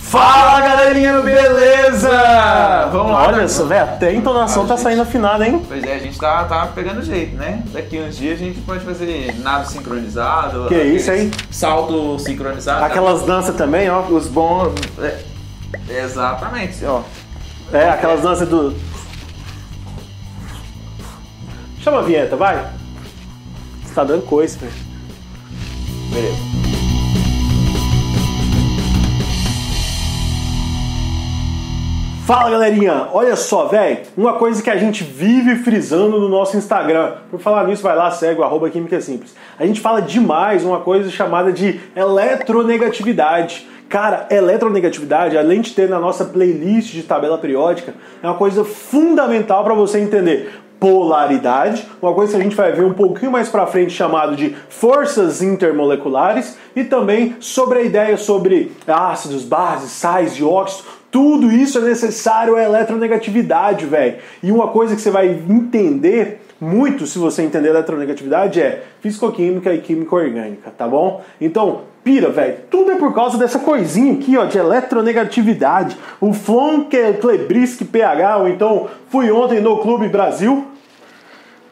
Fala galerinha, beleza? Vamos lá. Olha só, velho, até a entonação tá saindo afinada, hein? Pois é, a gente tá pegando jeito, né? Daqui uns dias a gente pode fazer nado sincronizado. Que isso, hein? Salto sincronizado. Aquelas danças também, ó. Os bons. Exatamente, ó. Aquelas danças do. Chama a vinheta, vai. Você tá dando coisa, velho. Beleza. Fala galerinha, olha só, velho, uma coisa que a gente vive frisando no nosso Instagram. Por falar nisso, vai lá, segue o @Química Simples. A gente fala demais uma coisa chamada de eletronegatividade. Cara, eletronegatividade, além de ter na nossa playlist de tabela periódica, é uma coisa fundamental para você entender polaridade, uma coisa que a gente vai ver um pouquinho mais pra frente chamado de forças intermoleculares, e também sobre a ideia sobre ácidos, bases, sais e óxidos. Tudo isso é necessário à eletronegatividade, velho. E uma coisa que você vai entender muito se você entender eletronegatividade é fisicoquímica e química orgânica, tá bom? Então, pira, velho. Tudo é por causa dessa coisinha aqui, ó, de eletronegatividade. O Fonck-Klebrisk pH, ou então fui ontem no Clube Brasil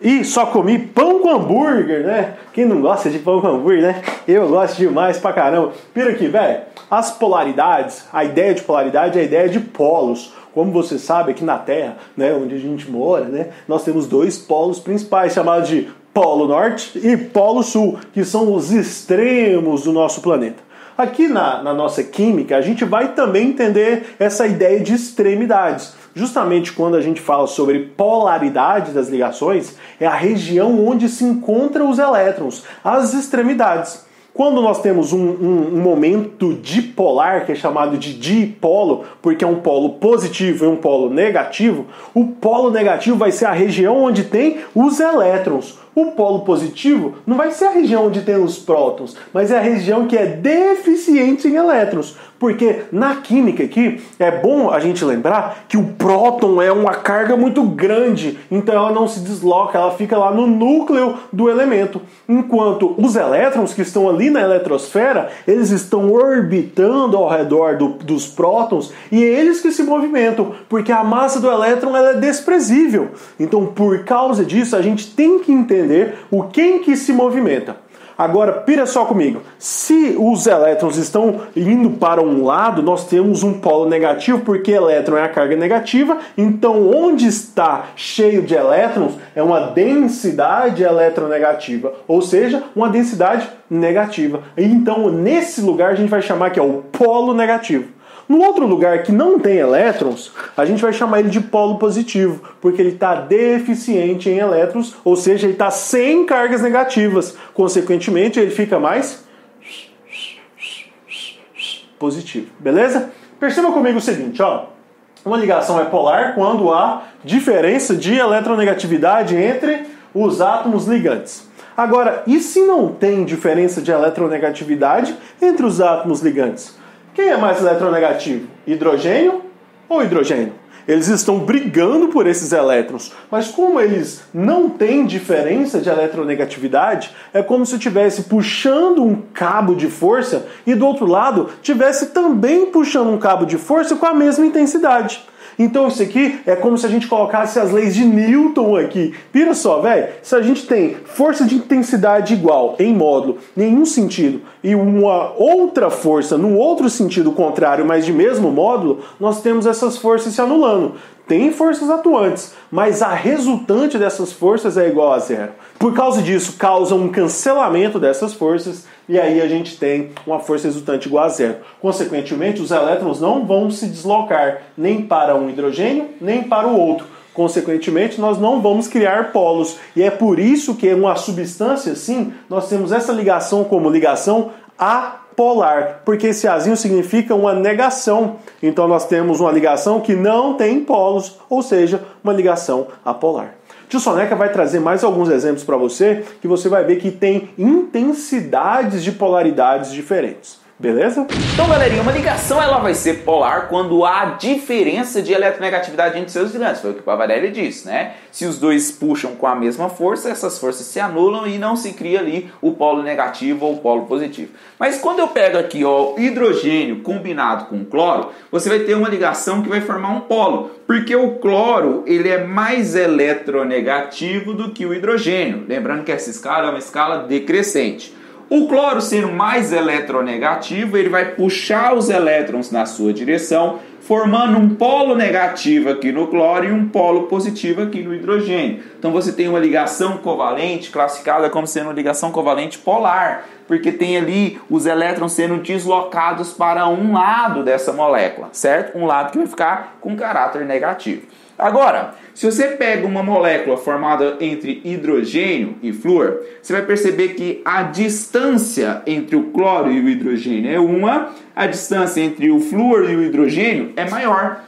e só comi pão com hambúrguer, né? Quem não gosta de pão com hambúrguer, né? Eu gosto demais pra caramba. Pira aqui, velho. As polaridades, a ideia de polaridade é a ideia de polos. Como você sabe, aqui na Terra, né, onde a gente mora, né, nós temos dois polos principais, chamados de Polo Norte e Polo Sul, que são os extremos do nosso planeta. Aqui na nossa química, a gente vai também entender essa ideia de extremidades. Justamente quando a gente fala sobre polaridade das ligações, é a região onde se encontram os elétrons, as extremidades. Quando nós temos um momento dipolar, que é chamado de dipolo, porque é um polo positivo e um polo negativo, o polo negativo vai ser a região onde tem os elétrons. O polo positivo não vai ser a região onde tem os prótons, mas é a região que é deficiente em elétrons. Porque na química aqui, é bom a gente lembrar que o próton é uma carga muito grande, então ela não se desloca, ela fica lá no núcleo do elemento. Enquanto os elétrons que estão ali na eletrosfera, eles estão orbitando ao redor dos prótons e é eles que se movimentam, porque a massa do elétron ela é desprezível. Então, por causa disso, a gente tem que entender o quem que se movimenta. Agora, pira só comigo. Se os elétrons estão indo para um lado, nós temos um polo negativo, porque elétron é a carga negativa. Então, onde está cheio de elétrons é uma densidade eletronegativa, ou seja, uma densidade negativa. Então, nesse lugar, a gente vai chamar que é o polo negativo. No outro lugar que não tem elétrons, a gente vai chamar ele de polo positivo, porque ele está deficiente em elétrons, ou seja, ele está sem cargas negativas. Consequentemente, ele fica mais positivo. Beleza? Perceba comigo o seguinte, ó. Uma ligação é polar quando há diferença de eletronegatividade entre os átomos ligantes. Agora, e se não tem diferença de eletronegatividade entre os átomos ligantes? Quem é mais eletronegativo? Hidrogênio ou hidrogênio? Eles estão brigando por esses elétrons, mas como eles não têm diferença de eletronegatividade, é como se estivesse puxando um cabo de força e do outro lado estivesse também puxando um cabo de força com a mesma intensidade. Então isso aqui é como se a gente colocasse as leis de Newton aqui. Pira só, velho, se a gente tem força de intensidade igual em módulo, nenhum sentido, e uma outra força no outro sentido contrário, mas de mesmo módulo, nós temos essas forças se anulando. Tem forças atuantes, mas a resultante dessas forças é igual a zero. Por causa disso, causa um cancelamento dessas forças e aí a gente tem uma força resultante igual a zero. Consequentemente, os elétrons não vão se deslocar nem para um hidrogênio, nem para o outro. Consequentemente, nós não vamos criar polos. E é por isso que uma substância assim, nós temos essa ligação como ligação apolar, porque esse azinho significa uma negação. Então nós temos uma ligação que não tem polos, ou seja, uma ligação apolar. Tio Soneca vai trazer mais alguns exemplos para você, que você vai ver que tem intensidades de polaridades diferentes. Beleza? Então, galerinha, uma ligação ela vai ser polar quando há diferença de eletronegatividade entre seus ligantes. Foi o que o Pavarelli disse, né? Se os dois puxam com a mesma força, essas forças se anulam e não se cria ali o polo negativo ou o polo positivo. Mas quando eu pego aqui ó, hidrogênio combinado com cloro, você vai ter uma ligação que vai formar um polo. Porque o cloro ele é mais eletronegativo do que o hidrogênio. Lembrando que essa escala é uma escala decrescente. O cloro sendo mais eletronegativo, ele vai puxar os elétrons na sua direção, formando um polo negativo aqui no cloro e um polo positivo aqui no hidrogênio. Então você tem uma ligação covalente classificada como sendo uma ligação covalente polar, porque tem ali os elétrons sendo deslocados para um lado dessa molécula, certo? Um lado que vai ficar com caráter negativo. Agora, se você pega uma molécula formada entre hidrogênio e flúor, você vai perceber que a distância entre o cloro e o hidrogênio é uma, a distância entre o flúor e o hidrogênio é maior.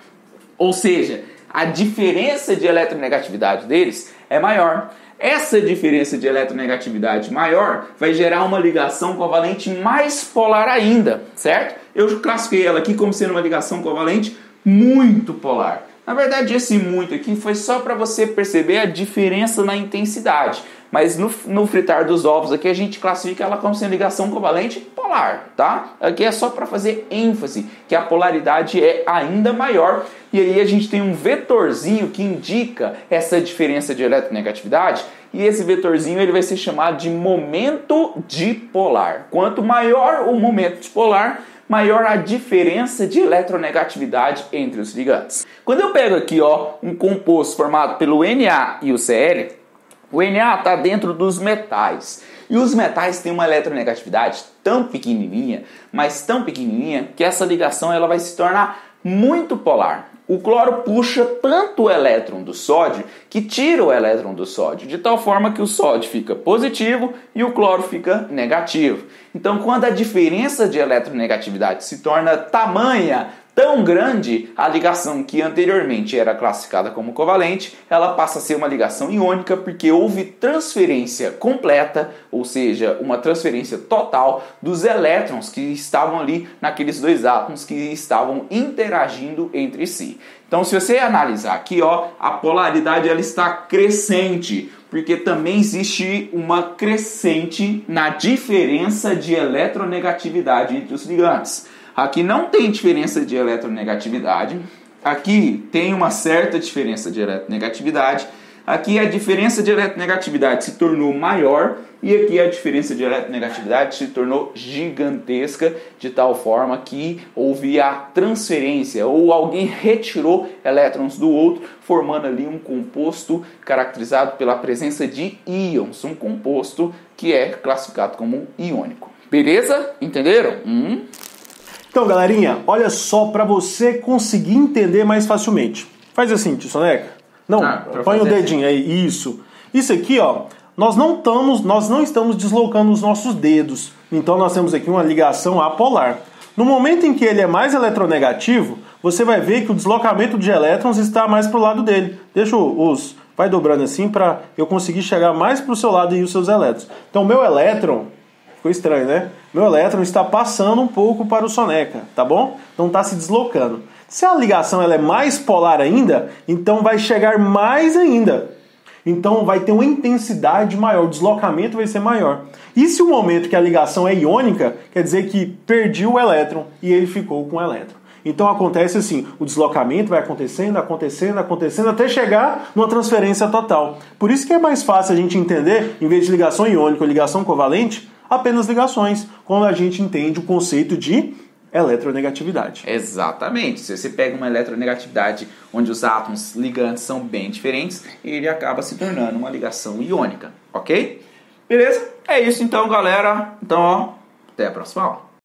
Ou seja, a diferença de eletronegatividade deles é maior. Essa diferença de eletronegatividade maior vai gerar uma ligação covalente mais polar ainda, certo? Eu classifiquei ela aqui como sendo uma ligação covalente muito polar. Na verdade, esse muito aqui foi só para você perceber a diferença na intensidade. Mas no fritar dos ovos aqui a gente classifica ela como sendo ligação covalente polar, tá? Aqui é só para fazer ênfase que a polaridade é ainda maior. E aí a gente tem um vetorzinho que indica essa diferença de eletronegatividade. E esse vetorzinho ele vai ser chamado de momento dipolar. Quanto maior o momento dipolar, maior a diferença de eletronegatividade entre os ligantes. Quando eu pego aqui ó, um composto formado pelo Na e o Cl, o Na está dentro dos metais. E os metais têm uma eletronegatividade tão pequenininha, mas tão pequenininha, que essa ligação ela vai se tornar muito polar. O cloro puxa tanto o elétron do sódio que tira o elétron do sódio, de tal forma que o sódio fica positivo e o cloro fica negativo. Então, quando a diferença de eletronegatividade se torna tamanha, tão grande, a ligação que anteriormente era classificada como covalente, ela passa a ser uma ligação iônica porque houve transferência completa, ou seja, uma transferência total dos elétrons que estavam ali naqueles dois átomos que estavam interagindo entre si. Então, se você analisar aqui, ó, a polaridade ela está crescente, porque também existe uma crescente na diferença de eletronegatividade entre os ligantes. Aqui não tem diferença de eletronegatividade, aqui tem uma certa diferença de eletronegatividade, aqui a diferença de eletronegatividade se tornou maior e aqui a diferença de eletronegatividade se tornou gigantesca, de tal forma que houve a transferência ou alguém retirou elétrons do outro, formando ali um composto caracterizado pela presença de íons, um composto que é classificado como iônico. Beleza? Entenderam? Então, galerinha, olha só para você conseguir entender mais facilmente. Faz assim, tio Soneca. Não, põe o dedinho aí. Isso. Isso aqui, ó, nós não estamos deslocando os nossos dedos. Então, nós temos aqui uma ligação apolar. No momento em que ele é mais eletronegativo, você vai ver que o deslocamento de elétrons está mais para o lado dele. Vai dobrando assim para eu conseguir chegar mais para o seu lado e os seus elétrons. Então, o meu elétron... Ficou estranho, né? Meu elétron está passando um pouco para o Soneca, tá bom? Não está se deslocando. Se a ligação ela é mais polar ainda, então vai chegar mais ainda. Então vai ter uma intensidade maior, o deslocamento vai ser maior. E se o momento que a ligação é iônica, quer dizer que perdi o elétron e ele ficou com o elétron. Então acontece assim, o deslocamento vai acontecendo, até chegar numa transferência total. Por isso que é mais fácil a gente entender, em vez de ligação iônica ou ligação covalente, apenas ligações, quando a gente entende o conceito de eletronegatividade. Exatamente. Se você pega uma eletronegatividade onde os átomos ligantes são bem diferentes, ele acaba se tornando uma ligação iônica, ok? Beleza? É isso então, galera. Então, ó, até a próxima aula.